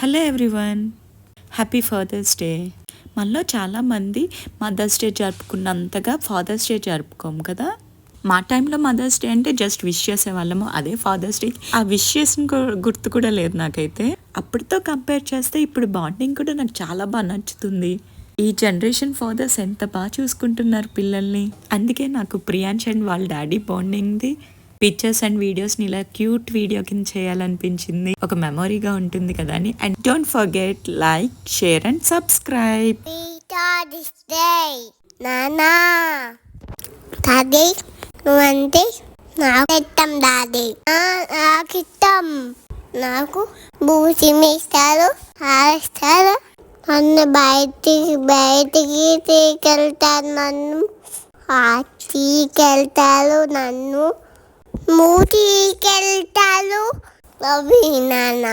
Hello everyone, happy Father's Day. మనలో చాలామంది Mother's Day జరుపుకున్నంతగా ఫాదర్స్ డే జరుపుకోము కదా. మా టైంలో మదర్స్ డే అంటే జస్ట్ విష్ చేసేవాళ్ళము. అదే ఫాదర్స్ డే ఆ విష్ చేసిన గుర్తు కూడా లేదు నాకైతే. అప్పటితో కంపేర్ చేస్తే ఇప్పుడు బాండింగ్ కూడా నాకు చాలా బాగా నచ్చుతుంది. ఈ జనరేషన్ ఫాదర్స్ ఎంత బాగా చూసుకుంటున్నారు పిల్లల్ని. అందుకే నాకు ప్రియాంష్ అండ్ వాళ్ళ డాడీ బాండింగ్ది పిక్చర్స్ అండ్ వీడియోస్ని ఇలా క్యూట్ వీడియో కింద చేయాలనిపించింది. ఒక మెమొరీగా ఉంటుంది కదా అని. And don't forget like, share and subscribe. నానా డాడీ నువ్వంటే నాకు ఇష్టం. డాడీ నాకు ఇష్టం. నాకు బూసిమిస్తారు, ఆడిస్తారు, నన్ను బయటికి తీసుకెళ్తారు, నన్ను మూతికెళ్తారు. నాన్న